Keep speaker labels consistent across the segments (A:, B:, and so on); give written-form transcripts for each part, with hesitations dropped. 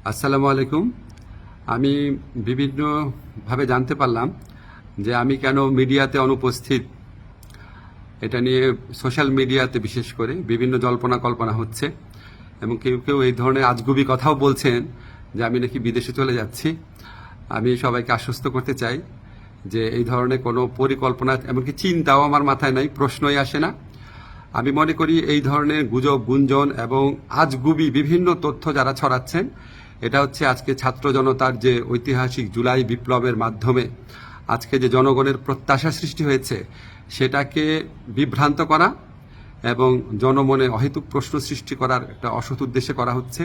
A: আসসালামু আলাইকুম। আমি বিভিন্নভাবে জানতে পারলাম যে আমি কেন মিডিয়াতে অনুপস্থিত। এটা নিয়ে সোশ্যাল মিডিয়াতে বিশেষ করে বিভিন্ন জল্পনা কল্পনা হচ্ছে এবং কেউ কেউ এই ধরনের আজগুবি কথাও বলছেন যে আমি নাকি বিদেশে চলে যাচ্ছি। আমি সবাইকে আশ্বস্ত করতে চাই যে এই ধরনের কোনো পরিকল্পনা এমনকি চিন্তাও আমার মাথায় নাই, প্রশ্নই আসে না। আমি মনে করি এই ধরনের গুজব, গুঞ্জন এবং আজগুবি বিভিন্ন তথ্য যারা ছড়াচ্ছেন, এটা হচ্ছে আজকে ছাত্র জনতার যে ঐতিহাসিক জুলাই বিপ্লবের মাধ্যমে আজকে যে জনগণের প্রত্যাশা সৃষ্টি হয়েছে সেটাকে বিভ্রান্ত করা এবং জনমনে অহেতুক প্রশ্ন সৃষ্টি করার একটা অসৎ উদ্দেশ্যে করা হচ্ছে।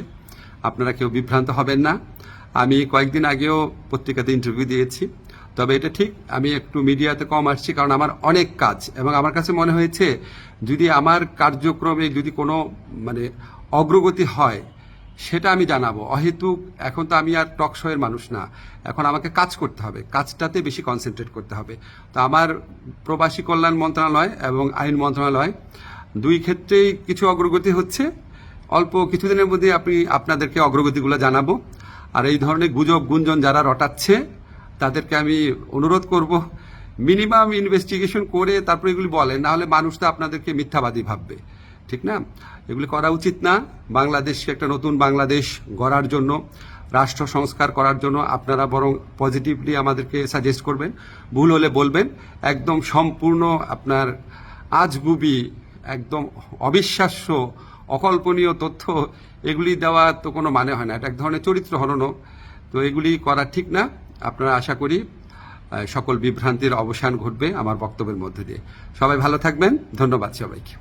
A: আপনারা কেউ বিভ্রান্ত হবেন না। আমি কয়েকদিন আগেও পত্রিকাতে ইন্টারভিউ দিয়েছি, তবে এটা ঠিক আমি একটু মিডিয়াতে কম আসছি কারণ আমার অনেক কাজ এবং আমার কাছে মনে হয়েছে যদি আমার কার্যক্রমে যদি কোনো অগ্রগতি হয় সেটা আমি জানাবো। অহেতুক এখন তো আমি আর টক শোয়ের মানুষ না, এখন আমাকে কাজ করতে হবে, কাজটাতে বেশি কনসেন্ট্রেট করতে হবে। তো আমার প্রবাসী কল্যাণ মন্ত্রণালয় এবং আইন মন্ত্রণালয় দুই ক্ষেত্রেই কিছু অগ্রগতি হচ্ছে। অল্প কিছুদিনের মধ্যে আপনাদেরকে অগ্রগতিগুলো জানাবো। আর এই ধরনের গুজব গুঞ্জন যারা রটাচ্ছে তাদেরকে আমি অনুরোধ করব মিনিমাম ইনভেস্টিগেশন করে তারপরে এগুলি বলেন, না হলে মানুষ তো আপনাদেরকে মিথ্যাবাদী ভাববে, ঠিক না? এগুলি করা উচিত না। বাংলাদেশকে একটা নতুন বাংলাদেশ গড়ার জন্য, রাষ্ট্র সংস্কার করার জন্য আপনারা বরং পজিটিভলি আমাদেরকে সাজেস্ট করবেন, ভুল হলে বলবেন। একদম সম্পূর্ণ আপনার আজগুবি, একদম অবিশ্বাস্য, অকল্পনীয় তথ্য এগুলি দেওয়া তো কোনো মানে হয় না, এটা এক ধরনের চরিত্র হননও। তো এগুলি করা ঠিক না। আপনারা আশা করি সকল বিভ্রান্তির অবসান ঘটবে আমার বক্তব্যের মধ্যে দিয়ে। সবাই ভালো থাকবেন। ধন্যবাদ সবাইকে।